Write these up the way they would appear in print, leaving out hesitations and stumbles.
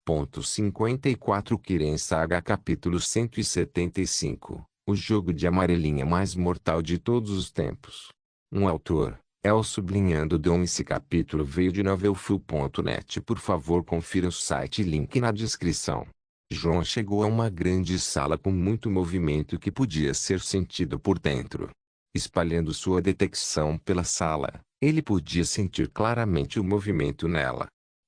54 Kiren Saga Capítulo 175 O jogo de amarelinha mais mortal de todos os tempos. Um autor, El sublinhando Dom. Esse capítulo veio de novelfull.net. Por favor, confira o site, link na descrição. João chegou a uma grande sala com muito movimento que podia ser sentido por dentro. Espalhando sua detecção pela sala, ele podia sentir claramente o movimento nela.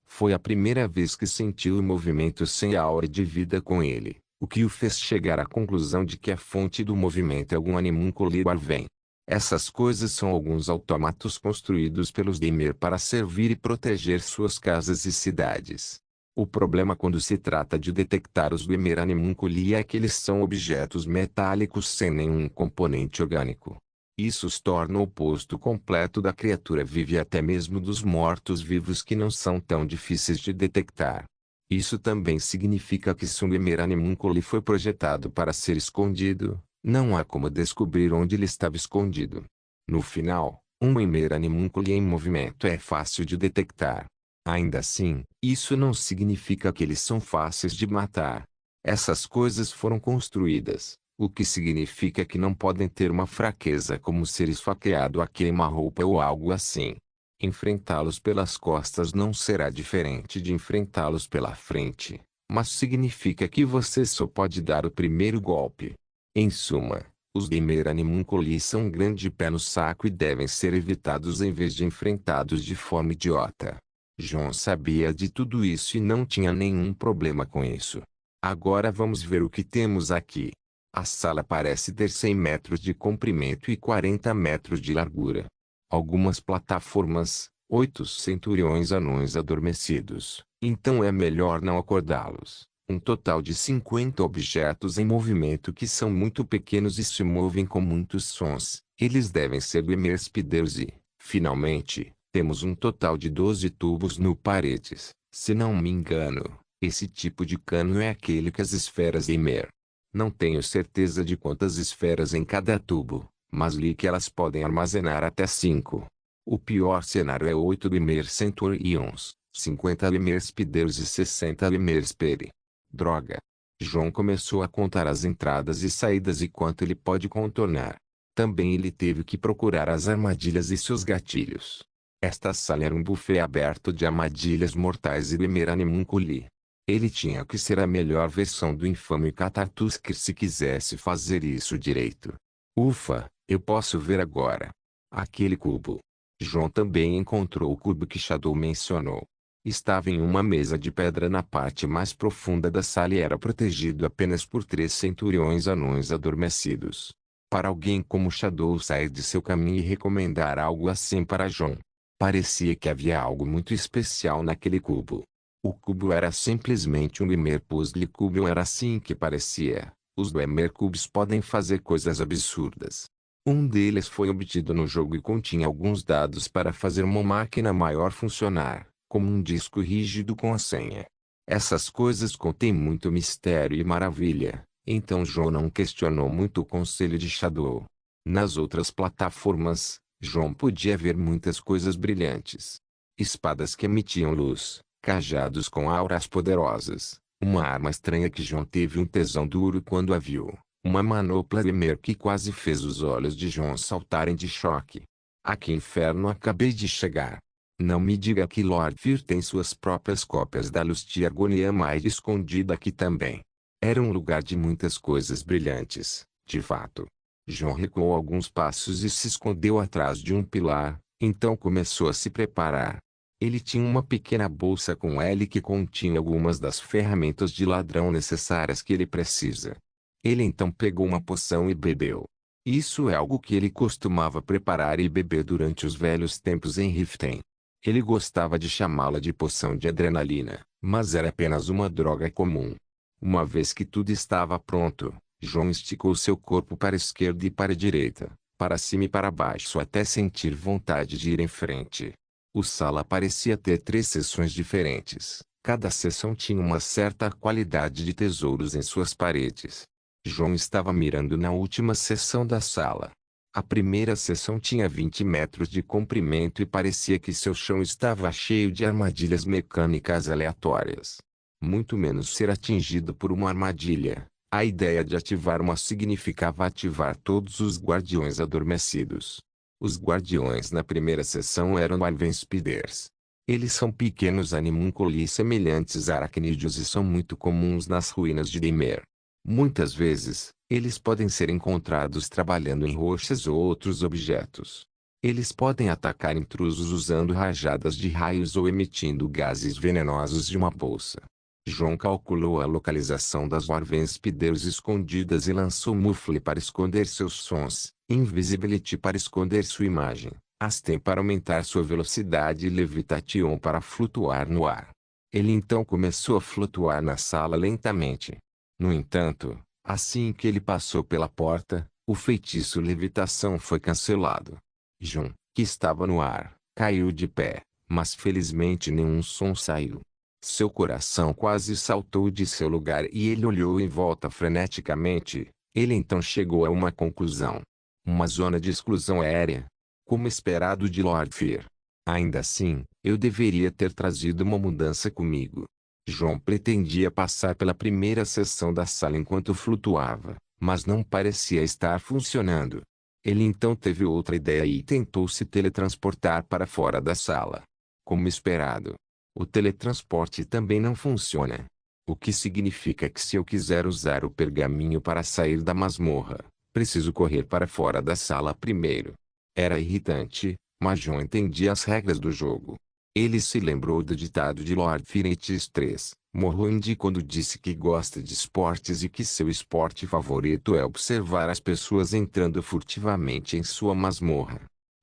Foi a primeira vez que sentiu o movimento sem a aura de vida com ele, o que o fez chegar à conclusão de que a fonte do movimento é algum animúnculo arvém. Essas coisas são alguns autômatos construídos pelos Dwemer para servir e proteger suas casas e cidades. O problema quando se trata de detectar os Dwemer animunculi é que eles são objetos metálicos sem nenhum componente orgânico. Isso os torna o oposto completo da criatura viva e até mesmo dos mortos-vivos que não são tão difíceis de detectar. Isso também significa que se um Dwemer animunculi foi projetado para ser escondido, não há como descobrir onde ele estava escondido. No final, um Dwemer animunculi em movimento é fácil de detectar. Ainda assim, isso não significa que eles são fáceis de matar. Essas coisas foram construídas, o que significa que não podem ter uma fraqueza como ser esfaqueado a queima-roupa ou algo assim. Enfrentá-los pelas costas não será diferente de enfrentá-los pela frente, mas significa que você só pode dar o primeiro golpe. Em suma, os Dwemer animunculi são um grande pé no saco e devem ser evitados em vez de enfrentados de forma idiota. João sabia de tudo isso e não tinha nenhum problema com isso. Agora vamos ver o que temos aqui. A sala parece ter 100 metros de comprimento e 40 metros de largura. Algumas plataformas, 8 centuriões anões adormecidos, então é melhor não acordá-los. Um total de 50 objetos em movimento que são muito pequenos e se movem com muitos sons. Eles devem ser Dwemer speeders e, finalmente, temos um total de 12 tubos no paredes. Se não me engano, esse tipo de cano é aquele que as esferas Dwemer. Não tenho certeza de quantas esferas em cada tubo, mas li que elas podem armazenar até 5. O pior cenário é 8 Dwemer Centurions, 50 Dwemer Speeders e 60 Dwemer Speri. Droga! João começou a contar as entradas e saídas e quanto ele pode contornar. Também ele teve que procurar as armadilhas e seus gatilhos. Esta sala era um buffet aberto de armadilhas mortais e Dwemer animunculi. Ele tinha que ser a melhor versão do infame Catatusker se quisesse fazer isso direito. Ufa, eu posso ver agora. Aquele cubo. João também encontrou o cubo que Shadow mencionou. Estava em uma mesa de pedra na parte mais profunda da sala e era protegido apenas por 3 centuriões anões adormecidos. Para alguém como Shadow sair de seu caminho e recomendar algo assim para João, parecia que havia algo muito especial naquele cubo. O cubo era simplesmente um Dwemer Puzzle Cube, era assim que parecia. Os Dwemer Cubes podem fazer coisas absurdas. Um deles foi obtido no jogo e continha alguns dados para fazer uma máquina maior funcionar, como um disco rígido com a senha. Essas coisas contêm muito mistério e maravilha, então João não questionou muito o conselho de Shadow. Nas outras plataformas, João podia ver muitas coisas brilhantes. Espadas que emitiam luz, cajados com auras poderosas, uma arma estranha que João teve um tesão duro quando a viu, uma manopla Dwemer que quase fez os olhos de João saltarem de choque. A que inferno acabei de chegar? Não me diga que Lord Fear tem suas próprias cópias da Lustia Argoniamaide escondida aqui também. Era um lugar de muitas coisas brilhantes, de fato. João recuou alguns passos e se escondeu atrás de um pilar, então começou a se preparar. Ele tinha uma pequena bolsa com L que continha algumas das ferramentas de ladrão necessárias que ele precisa. Ele então pegou uma poção e bebeu. Isso é algo que ele costumava preparar e beber durante os velhos tempos em Riften. Ele gostava de chamá-la de poção de adrenalina, mas era apenas uma droga comum. Uma vez que tudo estava pronto, João esticou seu corpo para a esquerda e para a direita, para cima e para baixo até sentir vontade de ir em frente. O sala parecia ter 3 seções diferentes. Cada seção tinha uma certa qualidade de tesouros em suas paredes. João estava mirando na última seção da sala. A primeira seção tinha 20 metros de comprimento e parecia que seu chão estava cheio de armadilhas mecânicas aleatórias. muito menos ser atingido por uma armadilha. A ideia de ativar uma significava ativar todos os guardiões adormecidos. Os guardiões na primeira sessão eram Wyvern Speeders. Eles são pequenos animúnculos semelhantes a aracnídeos e são muito comuns nas ruínas de Dimir. Muitas vezes, eles podem ser encontrados trabalhando em rochas ou outros objetos. Eles podem atacar intrusos usando rajadas de raios ou emitindo gases venenosos de uma bolsa. João calculou a localização das Wyvern Speeders escondidas e lançou Muffle para esconder seus sons, Invisibility para esconder sua imagem, Astem para aumentar sua velocidade e Levitation para flutuar no ar. Ele então começou a flutuar na sala lentamente. No entanto, assim que ele passou pela porta, o feitiço Levitação foi cancelado. João, que estava no ar, caiu de pé, mas felizmente nenhum som saiu. Seu coração quase saltou de seu lugar e ele olhou em volta freneticamente. Ele então chegou a uma conclusão. Uma zona de exclusão aérea. Como esperado de Lord Fear. Ainda assim, eu deveria ter trazido uma mudança comigo. João pretendia passar pela primeira seção da sala enquanto flutuava, mas não parecia estar funcionando. Ele então teve outra ideia e tentou se teletransportar para fora da sala. Como esperado, o teletransporte também não funciona. O que significa que se eu quiser usar o pergaminho para sair da masmorra, preciso correr para fora da sala primeiro. Era irritante, mas João entendia as regras do jogo. Ele se lembrou do ditado de Lord Firetis III, Morrowind, quando disse que gosta de esportes e que seu esporte favorito é observar as pessoas entrando furtivamente em sua masmorra.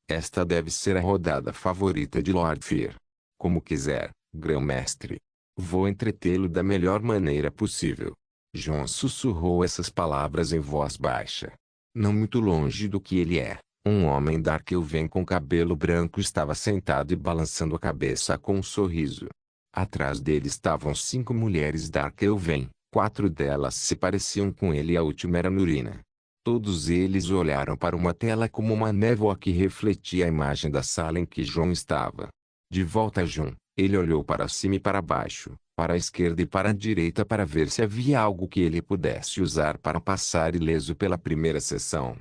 Esta deve ser a rodada favorita de Lord Fear. Como quiser, Grão-Mestre. Vou entretê-lo da melhor maneira possível. João sussurrou essas palavras em voz baixa. Não muito longe do que ele é, um homem Darkelven com cabelo branco estava sentado e balançando a cabeça com um sorriso. Atrás dele estavam 5 mulheres Darkelven, 4 delas se pareciam com ele e a última era Nurina. Todos eles olharam para uma tela como uma névoa que refletia a imagem da sala em que João estava. De volta a João, ele olhou para cima e para baixo, para a esquerda e para a direita para ver se havia algo que ele pudesse usar para passar ileso pela primeira sessão.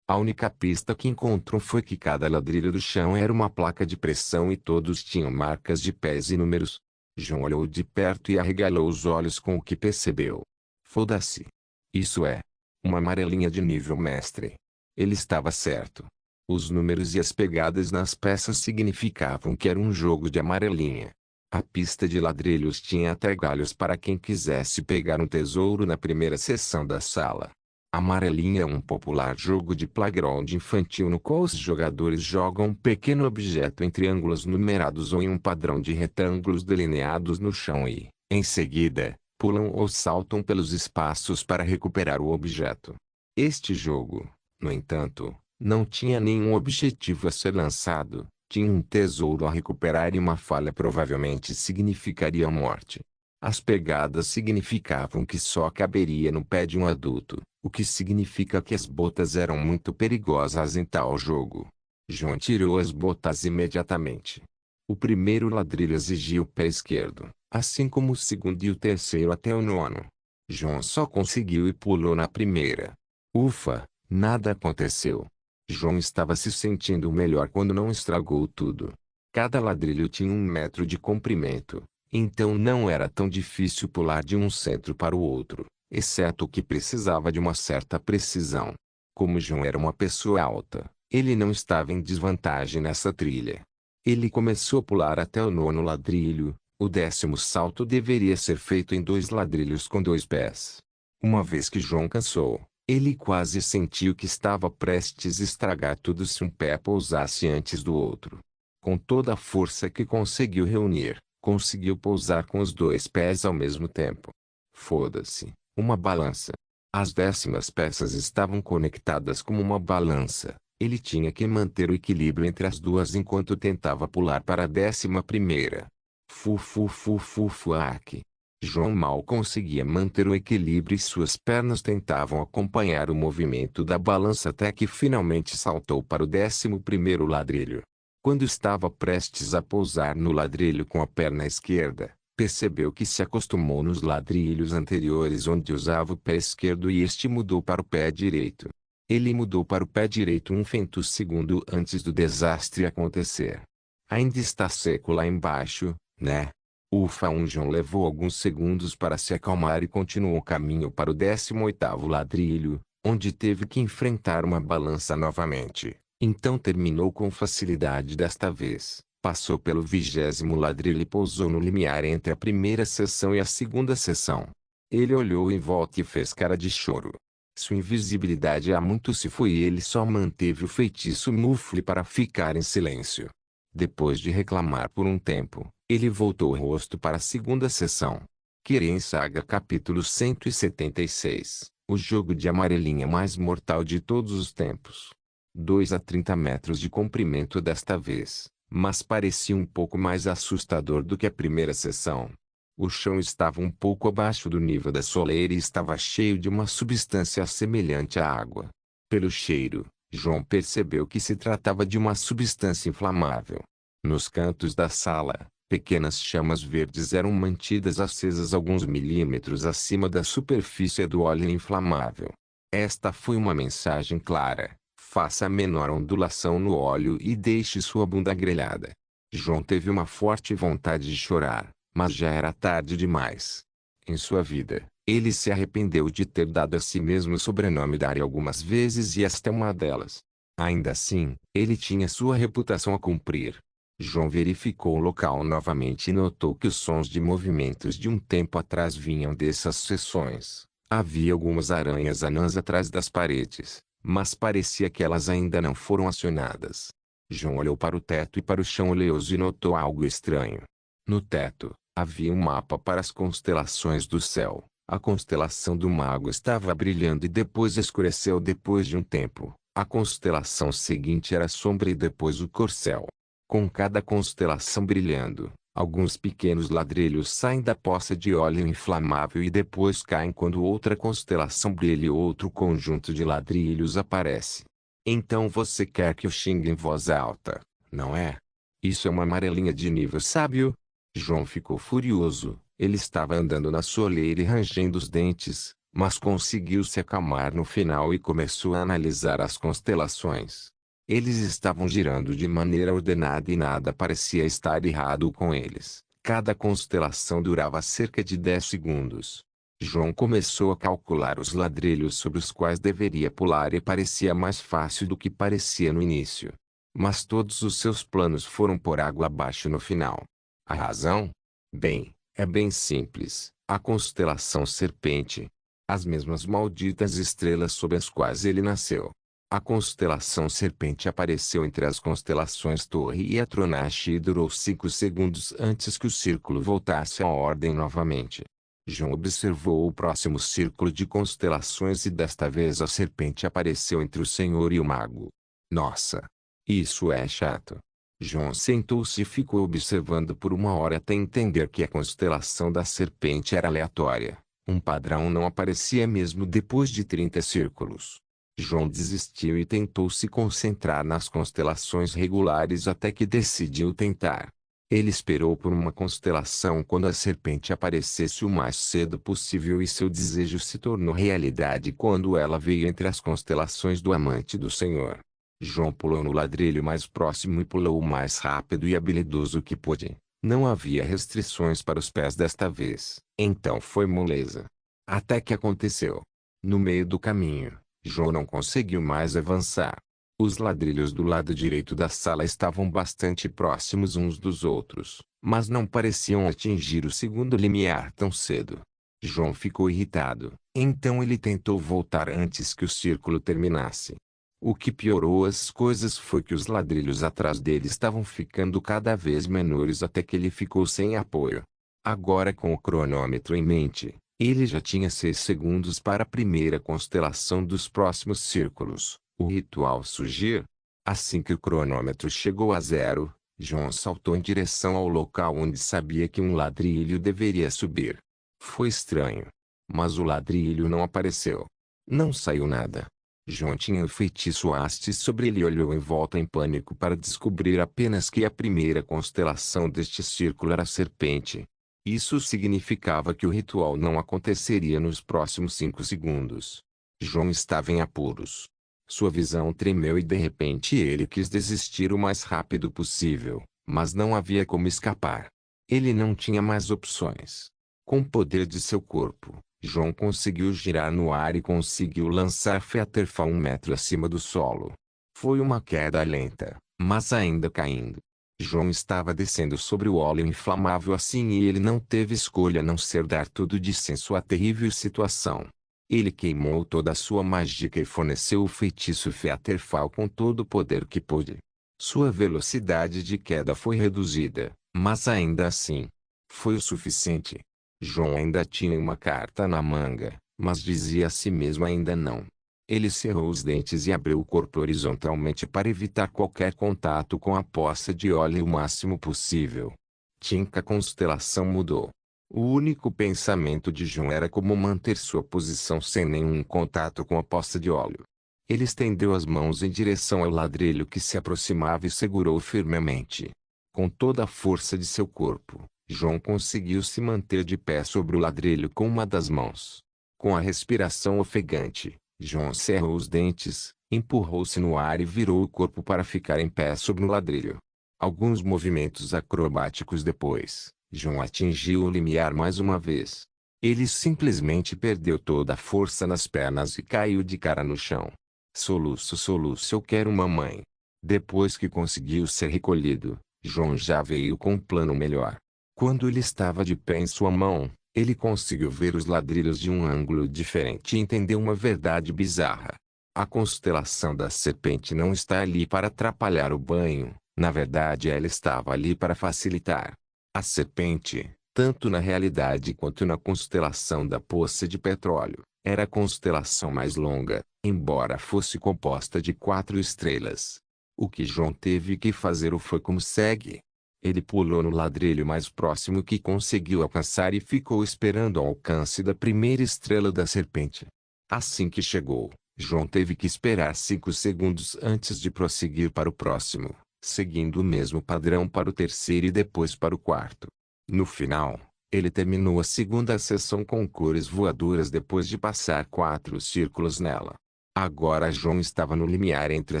A única pista que encontrou foi que cada ladrilho do chão era uma placa de pressão e todos tinham marcas de pés e números. João olhou de perto e arregalou os olhos com o que percebeu. Foda-se. Isso é. Uma amarelinha de nível mestre. Ele estava certo. Os números e as pegadas nas peças significavam que era um jogo de amarelinha. A pista de ladrilhos tinha até galhos para quem quisesse pegar um tesouro na primeira seção da sala. Amarelinha é um popular jogo de playground infantil no qual os jogadores jogam um pequeno objeto em triângulos numerados ou em um padrão de retângulos delineados no chão e, em seguida, pulam ou saltam pelos espaços para recuperar o objeto. Este jogo, no entanto, não tinha nenhum objetivo a ser lançado, tinha um tesouro a recuperar e uma falha provavelmente significaria a morte. As pegadas significavam que só caberia no pé de um adulto, o que significa que as botas eram muito perigosas em tal jogo. João tirou as botas imediatamente. O primeiro ladrilho exigia o pé esquerdo, assim como o segundo e o terceiro até o 9º. João só conseguiu e pulou na primeira. Ufa, nada aconteceu. João estava se sentindo melhor quando não estragou tudo. Cada ladrilho tinha 1 metro de comprimento. Então não era tão difícil pular de um centro para o outro, exceto que precisava de uma certa precisão. Como João era uma pessoa alta, ele não estava em desvantagem nessa trilha. Ele começou a pular até o 9º ladrilho, o 10º salto deveria ser feito em 2 ladrilhos com 2 pés. Uma vez que João cansou, ele quase sentiu que estava prestes a estragar tudo se um pé pousasse antes do outro. Com toda a força que conseguiu reunir, conseguiu pousar com os 2 pés ao mesmo tempo. Foda-se, uma balança. As 10º peças estavam conectadas como uma balança. Ele tinha que manter o equilíbrio entre as duas enquanto tentava pular para a 11ª. Fuac. João mal conseguia manter o equilíbrio e suas pernas tentavam acompanhar o movimento da balança até que finalmente saltou para o 11º ladrilho. Quando estava prestes a pousar no ladrilho com a perna esquerda, Percebeu que se acostumou nos ladrilhos anteriores onde usava o pé esquerdo e este mudou para o pé direito. Ele mudou para o pé direito um femtosegundo antes do desastre acontecer. Ainda está seco lá embaixo, né? Ufa, John levou alguns segundos para se acalmar e continuou o caminho para o 18º ladrilho, onde teve que enfrentar uma balança novamente. Então terminou com facilidade desta vez. Passou pelo 20º ladrilho e pousou no limiar entre a primeira seção e a segunda seção. Ele olhou em volta e fez cara de choro. Sua invisibilidade há muito se foi e ele só manteve o feitiço mufle para ficar em silêncio. Depois de reclamar por um tempo, ele voltou o rosto para a segunda seção. Kirin Saga Capítulo 176. O jogo de amarelinha mais mortal de todos os tempos. 2 a 30 metros de comprimento desta vez, mas parecia um pouco mais assustador do que a primeira seção. O chão estava um pouco abaixo do nível da soleira e estava cheio de uma substância semelhante à água. Pelo cheiro, João percebeu que se tratava de uma substância inflamável. Nos cantos da sala, pequenas chamas verdes eram mantidas acesas alguns milímetros acima da superfície do óleo inflamável. Esta foi uma mensagem clara: faça a menor ondulação no óleo e deixe sua bunda grelhada. João teve uma forte vontade de chorar, mas já era tarde demais. Em sua vida, ele se arrependeu de ter dado a si mesmo o sobrenome Dari algumas vezes e esta é uma delas. Ainda assim, ele tinha sua reputação a cumprir. João verificou o local novamente e notou que os sons de movimentos de um tempo atrás vinham dessas seções. Havia algumas aranhas anãs atrás das paredes, mas parecia que elas ainda não foram acionadas. João olhou para o teto e para o chão oleoso e notou algo estranho. No teto, havia um mapa para as constelações do céu. A constelação do Mago estava brilhando e depois escureceu depois de um tempo. A constelação seguinte era a Sombra e depois o Corcel. Com cada constelação brilhando, alguns pequenos ladrilhos saem da poça de óleo inflamável e depois caem quando outra constelação brilha e outro conjunto de ladrilhos aparece. Então você quer que eu xingue em voz alta, não é? Isso é uma amarelinha de nível sábio? João ficou furioso. Ele estava andando na soleira e rangendo os dentes, mas conseguiu se acalmar no final e começou a analisar as constelações. Eles estavam girando de maneira ordenada e nada parecia estar errado com eles. Cada constelação durava cerca de 10 segundos. João começou a calcular os ladrilhos sobre os quais deveria pular e parecia mais fácil do que parecia no início. Mas todos os seus planos foram por água abaixo no final. A razão? Bem, é bem simples. A constelação Serpente. As mesmas malditas estrelas sob as quais ele nasceu. A constelação Serpente apareceu entre as constelações Torre e Atronache e durou 5 segundos antes que o círculo voltasse à ordem novamente. João observou o próximo círculo de constelações e desta vez a Serpente apareceu entre o Senhor e o Mago. Nossa! Isso é chato. João sentou-se e ficou observando por uma hora até entender que a constelação da Serpente era aleatória. Um padrão não aparecia mesmo depois de 30 círculos. João desistiu e tentou se concentrar nas constelações regulares até que decidiu tentar. Ele esperou por uma constelação quando a serpente aparecesse o mais cedo possível e seu desejo se tornou realidade quando ela veio entre as constelações do Amante do Senhor. João pulou no ladrilho mais próximo e pulou o mais rápido e habilidoso que pôde. Não havia restrições para os pés desta vez, então foi moleza. Até que aconteceu. No meio do caminho, João não conseguiu mais avançar. Os ladrilhos do lado direito da sala estavam bastante próximos uns dos outros, mas não pareciam atingir o segundo limiar tão cedo. João ficou irritado, então ele tentou voltar antes que o círculo terminasse. O que piorou as coisas foi que os ladrilhos atrás dele estavam ficando cada vez menores até que ele ficou sem apoio. Agora com o cronômetro em mente, ele já tinha 6 segundos para a primeira constelação dos próximos círculos, o ritual surgir. Assim que o cronômetro chegou a 0, João saltou em direção ao local onde sabia que um ladrilho deveria subir. Foi estranho. Mas o ladrilho não apareceu. Não saiu nada. João tinha o feitiço haste sobre ele e olhou em volta em pânico para descobrir apenas que a primeira constelação deste círculo era a serpente. Isso significava que o ritual não aconteceria nos próximos 5 segundos. João estava em apuros. Sua visão tremeu e de repente ele quis desistir o mais rápido possível, mas não havia como escapar. Ele não tinha mais opções. Com o poder de seu corpo, João conseguiu girar no ar e conseguiu lançar Featherfall 1 metro acima do solo. Foi uma queda lenta, mas ainda caindo. João estava descendo sobre o óleo inflamável assim e ele não teve escolha a não ser dar tudo de si em sua terrível situação. Ele queimou toda a sua mágica e forneceu o feitiço Featherfall com todo o poder que pôde. Sua velocidade de queda foi reduzida, mas ainda assim, foi o suficiente. João ainda tinha uma carta na manga, mas dizia a si mesmo ainda não. Ele cerrou os dentes e abriu o corpo horizontalmente para evitar qualquer contato com a poça de óleo o máximo possível. Tinka a constelação mudou. O único pensamento de João era como manter sua posição sem nenhum contato com a poça de óleo. Ele estendeu as mãos em direção ao ladrilho que se aproximava e segurou firmemente. Com toda a força de seu corpo, João conseguiu se manter de pé sobre o ladrilho com uma das mãos. Com a respiração ofegante, João cerrou os dentes, empurrou-se no ar e virou o corpo para ficar em pé sobre o ladrilho. Alguns movimentos acrobáticos depois, João atingiu o limiar mais uma vez. Ele simplesmente perdeu toda a força nas pernas e caiu de cara no chão. Soluço, soluço, eu quero mamãe. Depois que conseguiu ser recolhido, João já veio com um plano melhor. Quando ele estava de pé em sua mão, ele conseguiu ver os ladrilhos de um ângulo diferente e entendeu uma verdade bizarra. A constelação da serpente não está ali para atrapalhar o banho, na verdade ela estava ali para facilitar. A serpente, tanto na realidade quanto na constelação da poça de petróleo, era a constelação mais longa, embora fosse composta de 4 estrelas. O que João teve que fazer foi como segue. Ele pulou no ladrilho mais próximo que conseguiu alcançar e ficou esperando ao alcance da primeira estrela da serpente. Assim que chegou, João teve que esperar 5 segundos antes de prosseguir para o próximo, seguindo o mesmo padrão para o terceiro e depois para o quarto. No final, ele terminou a segunda sessão com cores voadoras depois de passar 4 círculos nela. Agora João estava no limiar entre a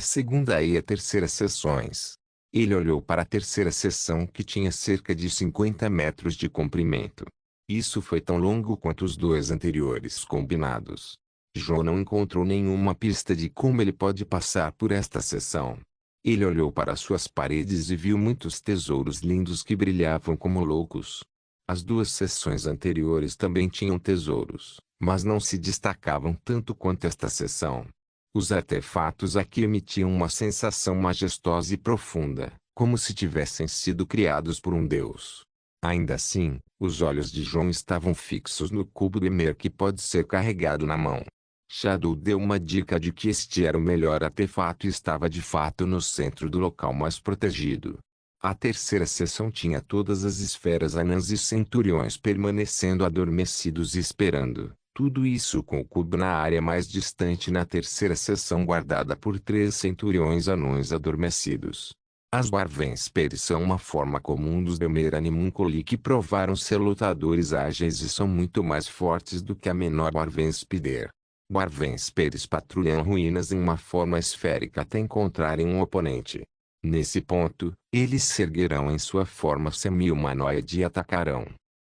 segunda e a terceira sessões. Ele olhou para a terceira seção que tinha cerca de 50 metros de comprimento. Isso foi tão longo quanto os 2 anteriores combinados. João não encontrou nenhuma pista de como ele pode passar por esta seção. Ele olhou para suas paredes e viu muitos tesouros lindos que brilhavam como loucos. As 2 seções anteriores também tinham tesouros, mas não se destacavam tanto quanto esta seção. Os artefatos aqui emitiam uma sensação majestosa e profunda, como se tivessem sido criados por um deus. Ainda assim, os olhos de João estavam fixos no cubo do Emer que pode ser carregado na mão. Shadow deu uma dica de que este era o melhor artefato e estava de fato no centro do local mais protegido. A terceira seção tinha todas as esferas anãs e centuriões permanecendo adormecidos e esperando. Tudo isso com o cubo na área mais distante na terceira seção guardada por 3 centuriões anões adormecidos. As Warvensperes são uma forma comum dos Demer Animunculi que provaram ser lutadores ágeis e são muito mais fortes do que a menor Warvenspider. Warvensperes patrulham ruínas em uma forma esférica até encontrarem um oponente. Nesse ponto, eles se erguerão em sua forma semi-humanoide e atacarão.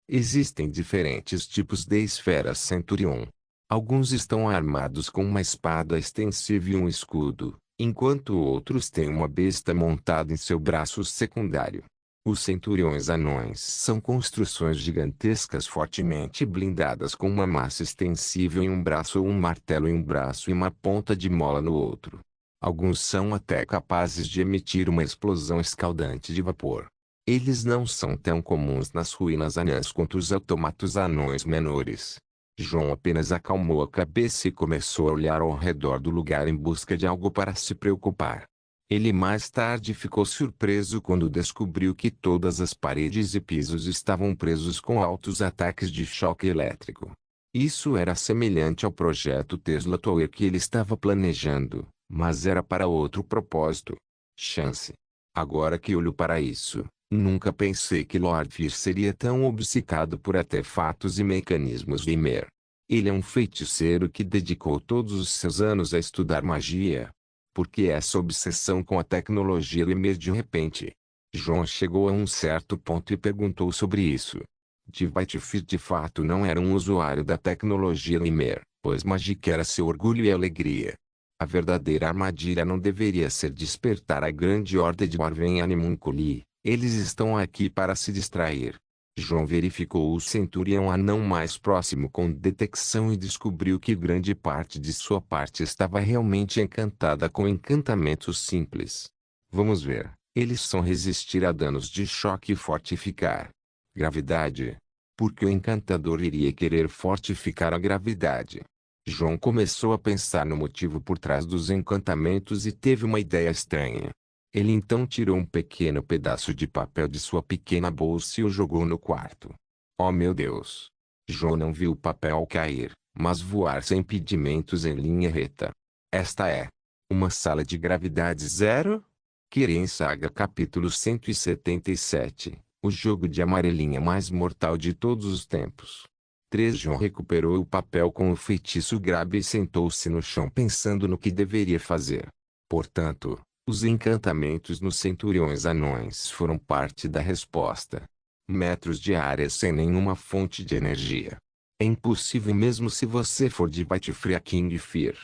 Existem diferentes tipos de esferas Centurion. Alguns estão armados com uma espada extensível e um escudo, enquanto outros têm uma besta montada em seu braço secundário. Os centuriões anões são construções gigantescas fortemente blindadas com uma massa extensível em um braço ou um martelo em um braço e uma ponta de mola no outro. Alguns são até capazes de emitir uma explosão escaldante de vapor. Eles não são tão comuns nas ruínas anãs quanto os automatos anões menores. João apenas acalmou a cabeça e começou a olhar ao redor do lugar em busca de algo para se preocupar. Ele mais tarde ficou surpreso quando descobriu que todas as paredes e pisos estavam presos com altos ataques de choque elétrico. Isso era semelhante ao projeto Tesla Tower que ele estava planejando, mas era para outro propósito. Chance. Agora que olho para isso, Nunca pensei que Lord Fear seria tão obcecado por artefatos e mecanismos de Ymer. Ele é um feiticeiro que dedicou todos os seus anos a estudar magia. Por que essa obsessão com a tecnologia de Ymer de repente? John chegou a um certo ponto e perguntou sobre isso. Dwight de fato não era um usuário da tecnologia Ymer, pois magia era seu orgulho e alegria. A verdadeira armadilha não deveria ser despertar a grande horda de Warven Animunculi. Eles estão aqui para se distrair. John verificou o Centurião anão mais próximo com detecção e descobriu que grande parte de sua parte estava realmente encantada com encantamentos simples. Vamos ver. Eles são resistir a danos de choque e fortificar. Gravidade. Por que o encantador iria querer fortificar a gravidade? John começou a pensar no motivo por trás dos encantamentos e teve uma ideia estranha. Ele então tirou um pequeno pedaço de papel de sua pequena bolsa e o jogou no quarto. Oh meu Deus! John não viu o papel cair, mas voar sem impedimentos em linha reta. Esta é uma sala de gravidade zero? Kirin Saga capítulo 177. O jogo de amarelinha mais mortal de todos os tempos. 3 John recuperou o papel com o feitiço grave e sentou-se no chão pensando no que deveria fazer. Portanto, os encantamentos nos centuriões anões foram parte da resposta. Metros de área sem nenhuma fonte de energia. É impossível mesmo se você for de Whitefree King Fear.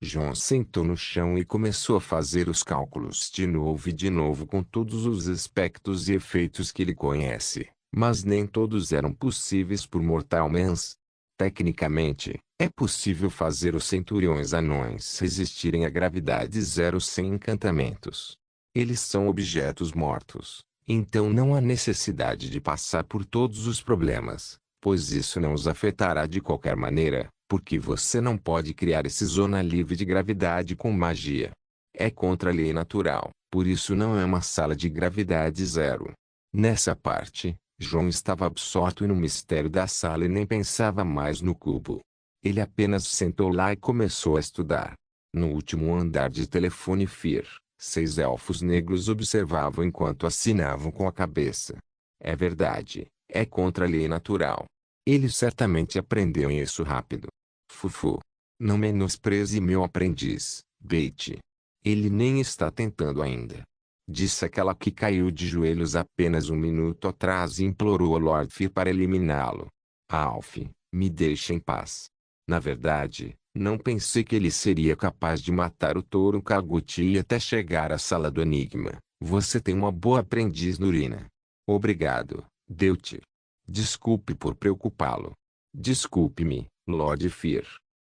John sentou no chão e começou a fazer os cálculos de novo com todos os aspectos e efeitos que ele conhece, mas nem todos eram possíveis por mortalmans. Tecnicamente, é possível fazer os centuriões anões resistirem à gravidade zero sem encantamentos. Eles são objetos mortos, então não há necessidade de passar por todos os problemas, pois isso não os afetará de qualquer maneira, porque você não pode criar essa zona livre de gravidade com magia. É contra a lei natural, por isso não é uma sala de gravidade zero. Nessa parte, John estava absorto no mistério da sala e nem pensava mais no cubo. Ele apenas sentou lá e começou a estudar. No último andar de Telefone Fear, 6 elfos negros observavam enquanto assinavam com a cabeça. É verdade, é contra a lei natural. Ele certamente aprendeu isso rápido. Fufu. Não menospreze meu aprendiz, Beit. Ele nem está tentando ainda. Disse aquela que caiu de joelhos apenas um minuto atrás e implorou a Lord Fear para eliminá-lo. Alf, me deixe em paz. Na verdade, não pensei que ele seria capaz de matar o touro Kaguti até chegar à sala do enigma. Você tem uma boa aprendiz Nurina. Obrigado, Deut. Desculpe por preocupá-lo. Desculpe-me, Lord Fear.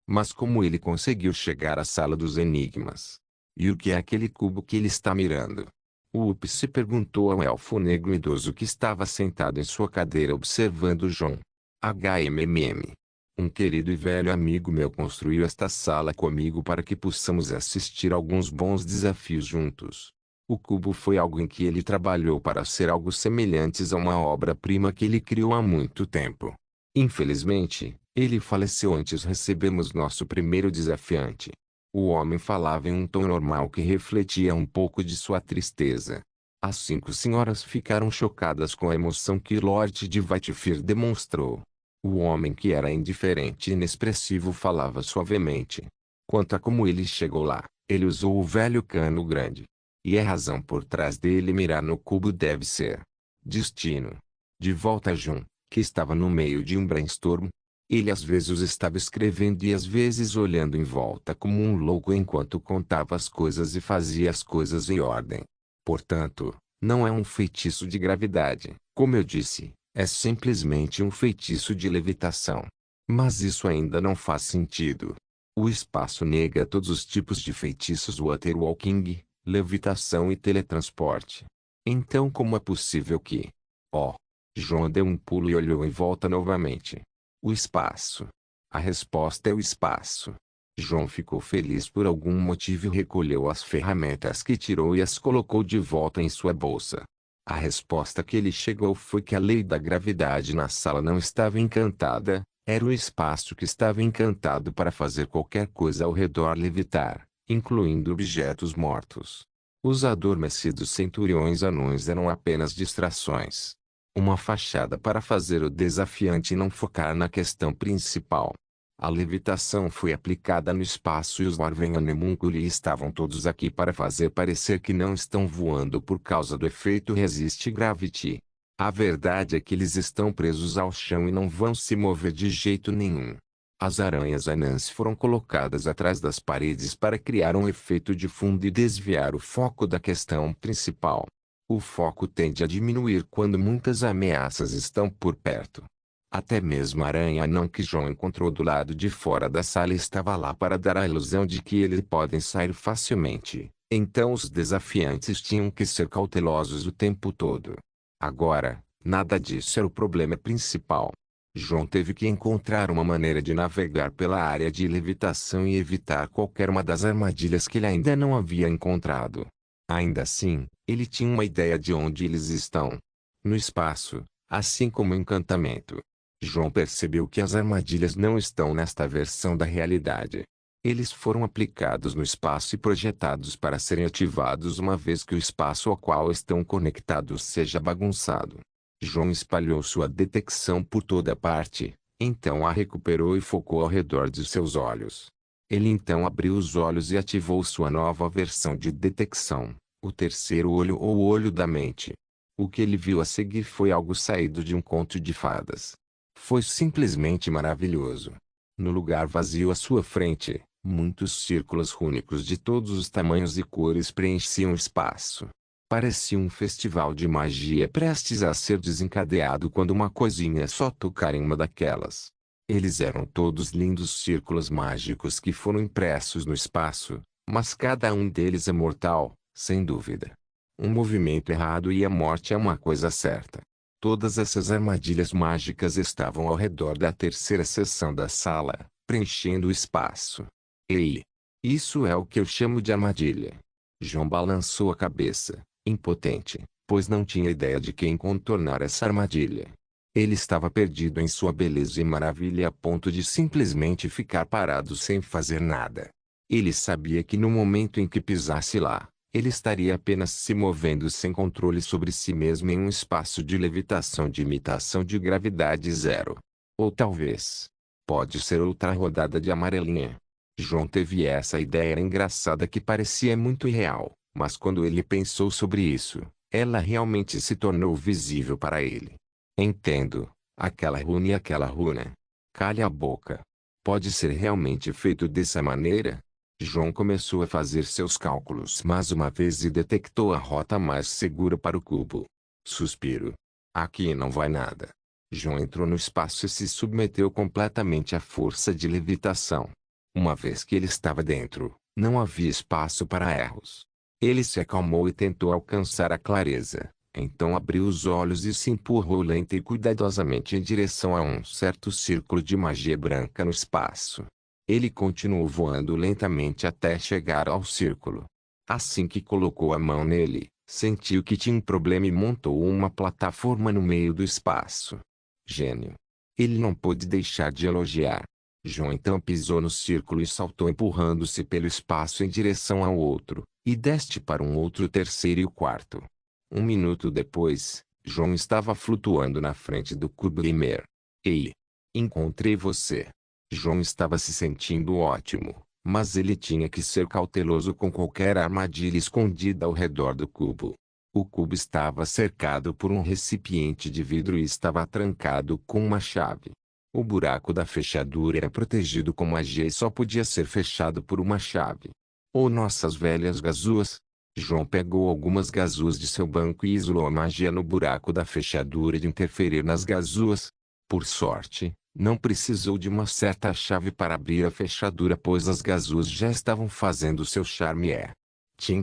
Mas como ele conseguiu chegar à sala dos enigmas? E o que é aquele cubo que ele está mirando? Up se perguntou ao elfo negro idoso que estava sentado em sua cadeira observando John. HMMM. Um querido e velho amigo meu construiu esta sala comigo para que possamos assistir alguns bons desafios juntos. O cubo foi algo em que ele trabalhou para ser algo semelhante a uma obra-prima que ele criou há muito tempo. Infelizmente, ele faleceu antes de recebermos nosso primeiro desafiante. O homem falava em um tom normal que refletia um pouco de sua tristeza. As 5 senhoras ficaram chocadas com a emoção que Lord de Whitefear demonstrou. O homem que era indiferente e inexpressivo falava suavemente. Quanto a como ele chegou lá, ele usou o velho cano grande. E a razão por trás dele mirar no cubo deve ser destino. De volta a John, que estava no meio de um brainstorm. Ele às vezes estava escrevendo e às vezes olhando em volta como um louco enquanto contava as coisas e fazia as coisas em ordem. Portanto, não é um feitiço de gravidade, como eu disse, é simplesmente um feitiço de levitação. Mas isso ainda não faz sentido. O espaço nega todos os tipos de feitiços waterwalking, levitação e teletransporte. Então como é possível que... Oh! John deu um pulo e olhou em volta novamente. O espaço. A resposta é o espaço. John ficou feliz por algum motivo e recolheu as ferramentas que tirou e as colocou de volta em sua bolsa. A resposta que ele chegou foi que a lei da gravidade na sala não estava encantada, era o espaço que estava encantado para fazer qualquer coisa ao redor levitar, incluindo objetos mortos. Os adormecidos centuriões anões eram apenas distrações. Uma fachada para fazer o desafiante não focar na questão principal. A levitação foi aplicada no espaço e os Warven Homunculus estavam todos aqui para fazer parecer que não estão voando por causa do efeito Resist Gravity. A verdade é que eles estão presos ao chão e não vão se mover de jeito nenhum. As aranhas anãs foram colocadas atrás das paredes para criar um efeito de fundo e desviar o foco da questão principal. O foco tende a diminuir quando muitas ameaças estão por perto. Até mesmo a aranha anã que John encontrou do lado de fora da sala estava lá para dar a ilusão de que eles podem sair facilmente. Então os desafiantes tinham que ser cautelosos o tempo todo. Agora, nada disso era o problema principal. John teve que encontrar uma maneira de navegar pela área de levitação e evitar qualquer uma das armadilhas que ele ainda não havia encontrado. Ainda assim, ele tinha uma ideia de onde eles estão. No espaço, assim como o encantamento. John percebeu que as armadilhas não estão nesta versão da realidade. Eles foram aplicados no espaço e projetados para serem ativados uma vez que o espaço ao qual estão conectados seja bagunçado. John espalhou sua detecção por toda parte, então a recuperou e focou ao redor de seus olhos. Ele então abriu os olhos e ativou sua nova versão de detecção, o terceiro olho ou olho da mente. O que ele viu a seguir foi algo saído de um conto de fadas. Foi simplesmente maravilhoso. No lugar vazio à sua frente, muitos círculos rúnicos de todos os tamanhos e cores preenchiam o espaço. Parecia um festival de magia prestes a ser desencadeado quando uma coisinha só tocar em uma daquelas. Eles eram todos lindos círculos mágicos que foram impressos no espaço, mas cada um deles é mortal, sem dúvida. Um movimento errado e a morte é uma coisa certa. Todas essas armadilhas mágicas estavam ao redor da terceira seção da sala, preenchendo o espaço. Ei! Isso é o que eu chamo de armadilha. John balançou a cabeça, impotente, pois não tinha ideia de quem contornar essa armadilha. Ele estava perdido em sua beleza e maravilha a ponto de simplesmente ficar parado sem fazer nada. Ele sabia que no momento em que pisasse lá, ele estaria apenas se movendo sem controle sobre si mesmo em um espaço de levitação de imitação de gravidade zero. Ou talvez. Pode ser outra rodada de amarelinha. John teve essa ideia engraçada que parecia muito irreal, mas quando ele pensou sobre isso, ela realmente se tornou visível para ele. Entendo. Aquela runa e aquela runa. Calha a boca. Pode ser realmente feito dessa maneira? John começou a fazer seus cálculos mais uma vez e detectou a rota mais segura para o cubo. Suspiro. Aqui não vai nada. John entrou no espaço e se submeteu completamente à força de levitação. Uma vez que ele estava dentro, não havia espaço para erros. Ele se acalmou e tentou alcançar a clareza. Então abriu os olhos e se empurrou lenta e cuidadosamente em direção a um certo círculo de magia branca no espaço. Ele continuou voando lentamente até chegar ao círculo. Assim que colocou a mão nele, sentiu que tinha um problema e montou uma plataforma no meio do espaço. Gênio. Ele não pôde deixar de elogiar. John então pisou no círculo e saltou empurrando-se pelo espaço em direção ao outro, e deste para um outro terceiro e o quarto. Um minuto depois, John estava flutuando na frente do cubo Gamer. Ei! Encontrei você! John estava se sentindo ótimo, mas ele tinha que ser cauteloso com qualquer armadilha escondida ao redor do cubo. O cubo estava cercado por um recipiente de vidro e estava trancado com uma chave. O buraco da fechadura era protegido com magia e só podia ser fechado por uma chave. Ou nossas velhas gazuas. John pegou algumas gazuas de seu banco e isolou a magia no buraco da fechadura de interferir nas gazuas. Por sorte, não precisou de uma certa chave para abrir a fechadura pois as gazuas já estavam fazendo seu charme.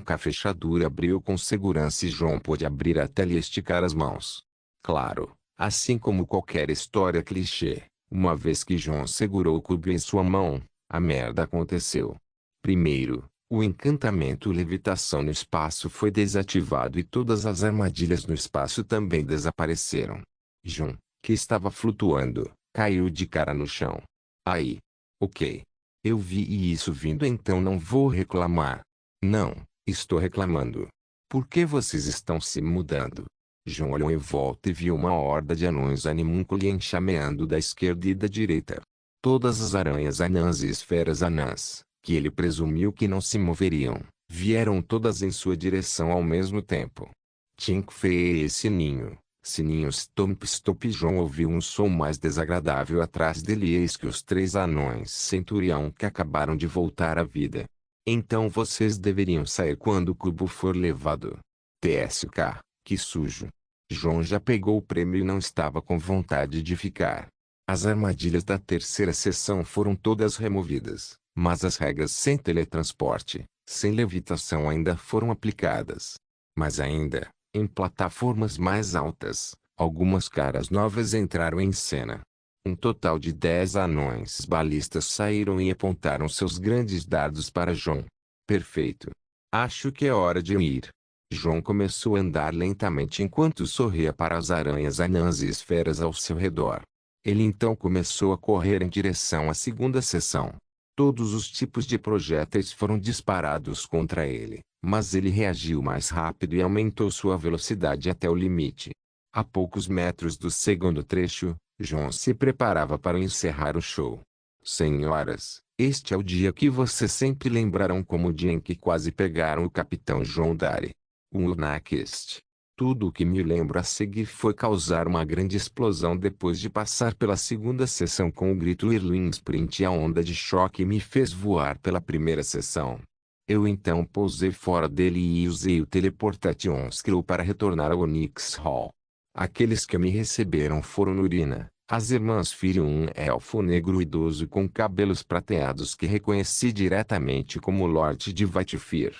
A fechadura abriu com segurança e John pôde abrir a tela e esticar as mãos. Claro, assim como qualquer história clichê, uma vez que John segurou o cubo em sua mão, a merda aconteceu. Primeiro, o encantamento levitação no espaço foi desativado e todas as armadilhas no espaço também desapareceram. John, que estava flutuando, caiu de cara no chão. Aí. Ok. Eu vi isso vindo então não vou reclamar. Não, Estou reclamando. Por que vocês estão se mudando? João olhou em volta e viu uma horda de anões animúnculos enxameando da esquerda e da direita. Todas as aranhas anãs e esferas anãs, que ele presumiu que não se moveriam, vieram todas em sua direção ao mesmo tempo. Tink fei sininho. Sininho stomp stop. João ouviu um som mais desagradável atrás dele e eis que os 3 anões centurião que acabaram de voltar à vida. Então vocês deveriam sair quando o cubo for levado. TSK, que sujo. João já pegou o prêmio e não estava com vontade de ficar. As armadilhas da terceira sessão foram todas removidas, mas as regras sem teletransporte, sem levitação ainda foram aplicadas. Mas ainda, em plataformas mais altas, algumas caras novas entraram em cena. Um total de 10 anões balistas saíram e apontaram seus grandes dardos para João. Perfeito. Acho que é hora de ir. João começou a andar lentamente enquanto sorria para as aranhas anãs e esferas ao seu redor. Ele então começou a correr em direção à segunda sessão. Todos os tipos de projéteis foram disparados contra ele, mas ele reagiu mais rápido e aumentou sua velocidade até o limite. A poucos metros do segundo trecho, João se preparava para encerrar o show. Senhoras, este é o dia que vocês sempre lembrarão como o dia em que quase pegaram o capitão João Dari. Next. Tudo o que me lembro a seguir foi causar uma grande explosão depois de passar pela segunda sessão com o grito Whirling Sprint e a onda de choque me fez voar pela primeira sessão. Eu então pousei fora dele e usei o Teleportation Skill para retornar ao Onyx Hall. Aqueles que me receberam foram Nurina, as irmãs Firi, um elfo negro idoso com cabelos prateados que reconheci diretamente como Lord de Whitefire.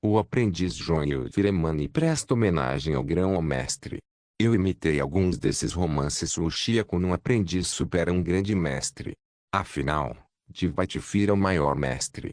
O aprendiz João Firemani presta homenagem ao grão-mestre. Eu imitei alguns desses romances Wuxia quando um aprendiz supera um grande mestre. Afinal, de Whitefire é o maior mestre.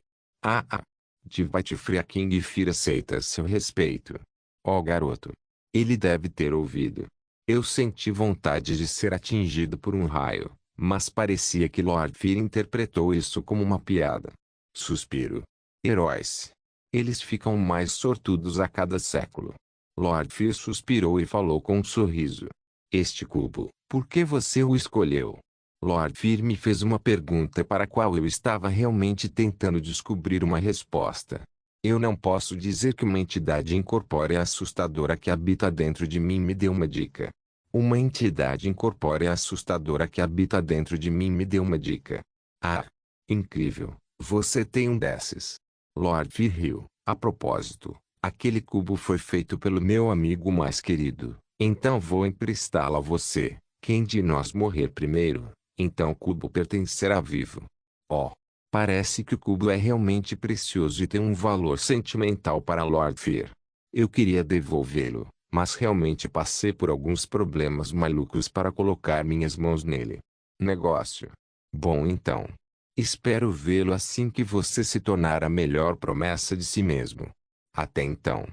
De Whitefire a King Fire aceita seu respeito. Oh garoto! Ele deve ter ouvido. Eu senti vontade de ser atingido por um raio, mas parecia que Lord Fire interpretou isso como uma piada. Suspiro. Heróis. Eles ficam mais sortudos a cada século. Lord Fire suspirou e falou com um sorriso. Este cubo, por que você o escolheu? Lord Fire me fez uma pergunta para a qual eu estava realmente tentando descobrir uma resposta. Eu não posso dizer que uma entidade incorpórea assustadora que habita dentro de mim me deu uma dica. Uma entidade incorpórea assustadora que habita dentro de mim me deu uma dica. Ah! Incrível, você tem um desses. Lord Fire riu. A propósito, aquele cubo foi feito pelo meu amigo mais querido, então vou emprestá-lo a você. Quem de nós morrer primeiro, então o cubo pertencerá vivo. Oh! Parece que o cubo é realmente precioso e tem um valor sentimental para Lord Fire. Eu queria devolvê-lo, mas realmente passei por alguns problemas malucos para colocar minhas mãos nele. Negócio. Bom então. Espero vê-lo assim que você se tornar a melhor promessa de si mesmo. Até então.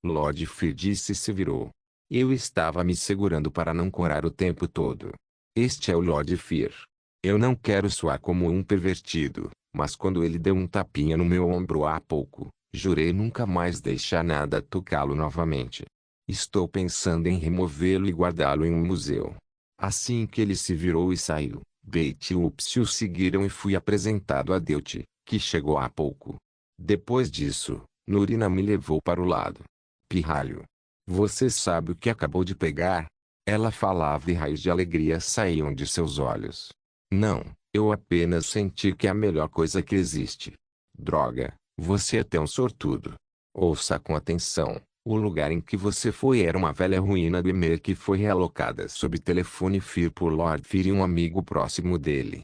Lord Fire disse e se virou. Eu estava me segurando para não corar o tempo todo. Este é o Lord Fire. Eu não quero soar como um pervertido, mas quando ele deu um tapinha no meu ombro há pouco, jurei nunca mais deixar nada tocá-lo novamente. Estou pensando em removê-lo e guardá-lo em um museu. Assim que ele se virou e saiu, Beit e Upsi o seguiram e fui apresentado a Deuti, que chegou há pouco. Depois disso, Nurina me levou para o lado. Pirralho. Você sabe o que acabou de pegar? Ela falava e raios de alegria saíam de seus olhos. Não, eu apenas senti que é a melhor coisa que existe. Droga, você é tão sortudo. Ouça com atenção. O lugar em que você foi era uma velha ruína do Emer que foi realocada sob telefone Fire por Lord Fire e um amigo próximo dele.